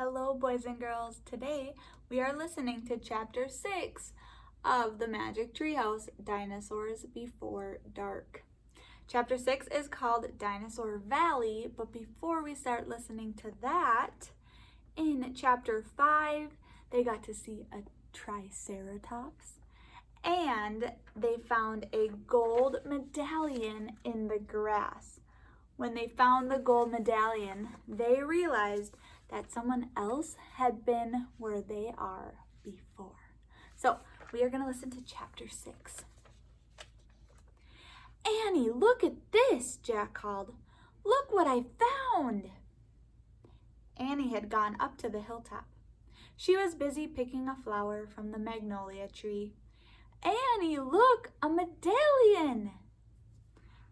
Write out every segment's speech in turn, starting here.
Hello, boys and girls. Today we are listening to Chapter 6 of the Magic Treehouse, Dinosaurs Before Dark. Chapter 6 is called Dinosaur Valley, but before we start listening to that, in Chapter 5, they got to see a Triceratops, and they found a gold medallion in the grass. When they found the gold medallion, they realized that someone else had been where they are before. So we are going to listen to Chapter 6. Annie, look at this, Jack called. Look what I found. Annie had gone up to the hilltop. She was busy picking a flower from the magnolia tree. Annie, look, a medallion!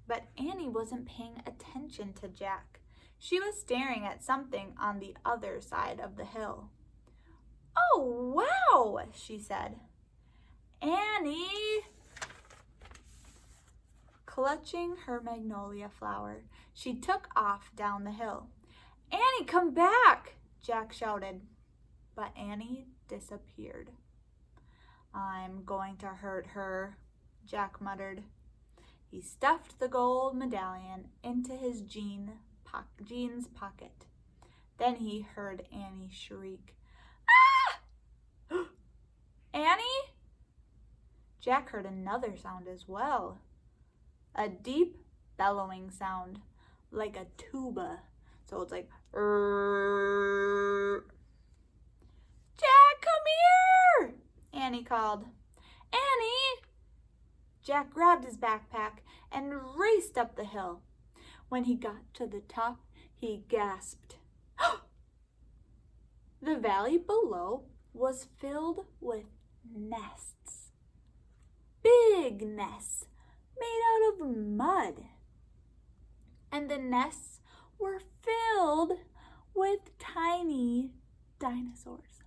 But Annie wasn't paying attention to Jack. She was staring at something on the other side of the hill. Oh, wow, she said. Annie! Clutching her magnolia flower, she took off down the hill. Annie, come back, Jack shouted. But Annie disappeared. I'm going to hurt her, Jack muttered. He stuffed the gold medallion into his jeans pocket. Then he heard Annie shriek, "Ah! Annie!" Jack heard another sound as well. A deep bellowing sound, like a tuba. So it's like, Jack, come here! Annie called. Annie! Jack grabbed his backpack and raced up the hill. When he got to the top, he gasped. The valley below was filled with nests. Big nests made out of mud. And the nests were filled with tiny dinosaurs.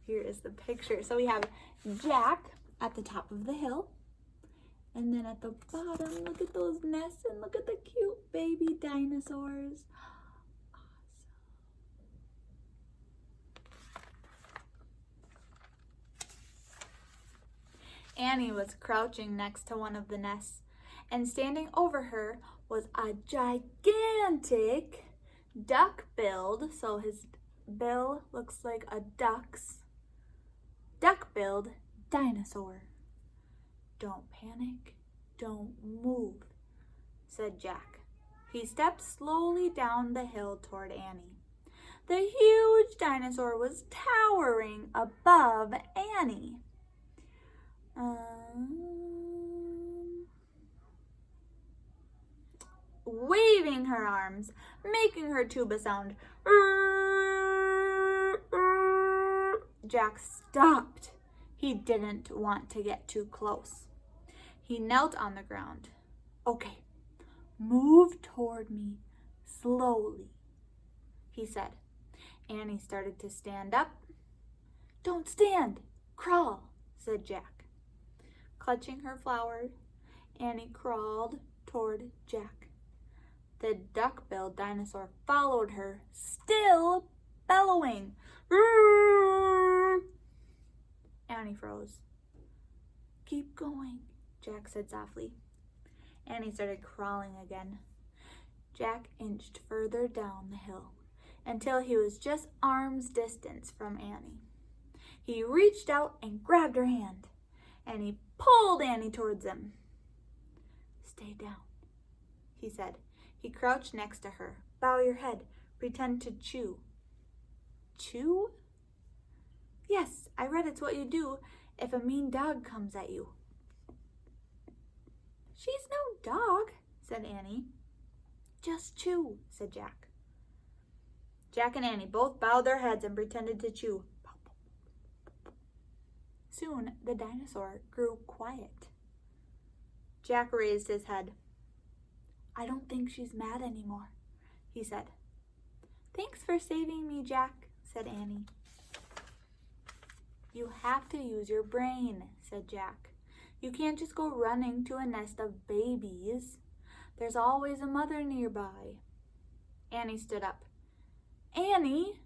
Here is the picture. So we have Jack at the top of the hill. And then at the bottom, look at those nests and look at the cute baby dinosaurs. Awesome. Annie was crouching next to one of the nests, and standing over her was a gigantic duck-billed, so his bill looks like a duck's, duck-billed dinosaur. Don't panic, don't move, said Jack. He stepped slowly down the hill toward Annie. The huge dinosaur was towering above Annie. Waving her arms, making her tuba sound. Jack stopped. He didn't want to get too close. He knelt on the ground. Okay, move toward me slowly, he said. Annie started to stand up. Don't stand, crawl, said Jack. Clutching her flower, Annie crawled toward Jack. The duck-billed dinosaur followed her, still bellowing. Annie froze. Keep going, Jack said softly. Annie started crawling again. Jack inched further down the hill until he was just arm's distance from Annie. He reached out and grabbed her hand, and he pulled Annie towards him. Stay down, he said. He crouched next to her. Bow your head. Pretend to chew. Chew? Yes, I read it's what you do if a mean dog comes at you. She's no dog, said Annie. Just chew, said Jack. Jack and Annie both bowed their heads and pretended to chew. Soon the dinosaur grew quiet. Jack raised his head. I don't think she's mad anymore, he said. Thanks for saving me, Jack, said Annie. You have to use your brain, said Jack. You can't just go running to a nest of babies. There's always a mother nearby. Annie stood up. Annie,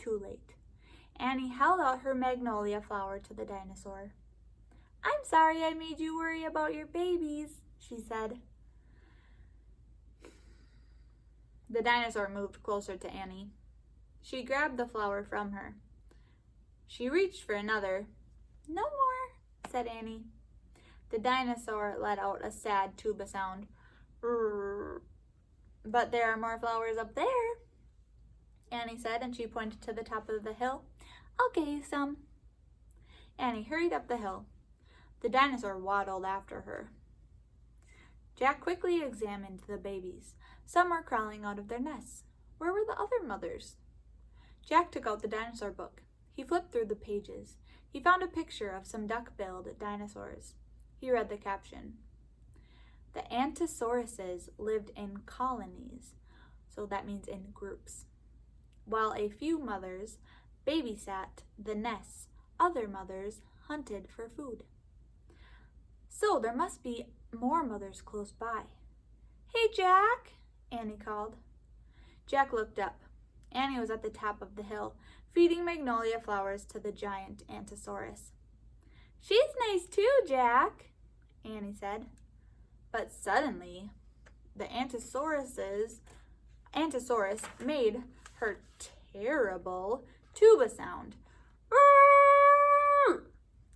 too late. Annie held out her magnolia flower to the dinosaur. "I'm sorry I made you worry about your babies," she said. The dinosaur moved closer to Annie. She grabbed the flower from her. She reached for another. "No more," said Annie. The dinosaur let out a sad tuba sound. "But there are more flowers up there," Annie said, and she pointed to the top of the hill. "I'll get you some." Annie hurried up the hill. The dinosaur waddled after her. Jack quickly examined the babies. Some were crawling out of their nests. Where were the other mothers? Jack took out the dinosaur book. He flipped through the pages. He found a picture of some duck-billed dinosaurs. He read the caption. The Antosauruses lived in colonies, so that means in groups. While a few mothers babysat the nests, other mothers hunted for food. So there must be more mothers close by. "Hey, Jack," Annie called. Jack looked up. Annie was at the top of the hill, feeding magnolia flowers to the giant Antosaurus. "She's nice too, Jack," Annie said. But suddenly, the Antosaurus made her terrible tuba sound.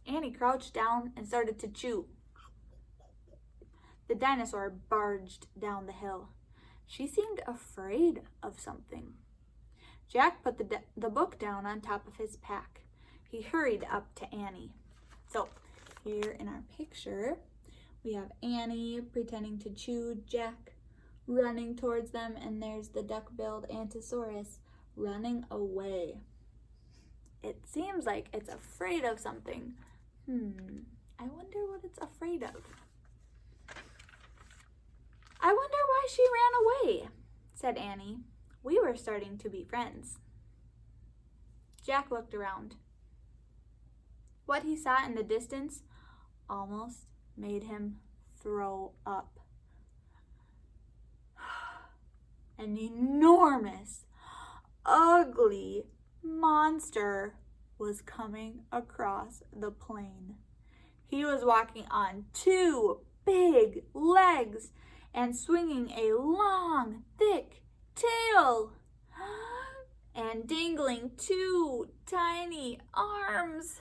Annie crouched down and started to chew. The dinosaur barged down the hill. She seemed afraid of something. Jack put the book down on top of his pack. He hurried up to Annie. So, here in our picture, we have Annie pretending to chew, Jack running towards them, and there's the duck-billed Antosaurus running away. It seems like it's afraid of something. I wonder what it's afraid of. "I wonder why she ran away," said Annie. "We were starting to be friends." Jack looked around. What he saw in the distance almost made him throw up. An enormous, ugly monster was coming across the plain. He was walking on 2 big legs and swinging a long, thick tail and dangling 2 tiny arms.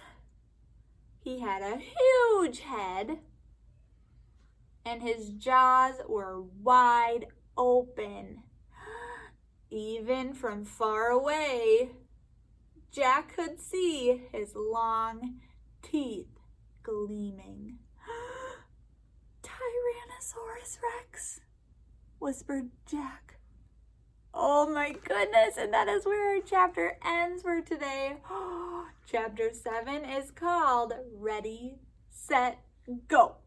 He had a huge head, and his jaws were wide open. Even from far away, Jack could see his long teeth gleaming. "Tyrannosaurus Rex," whispered Jack. Oh my goodness, and that is where our chapter ends for today. Chapter 7 is called Ready, Set, Go.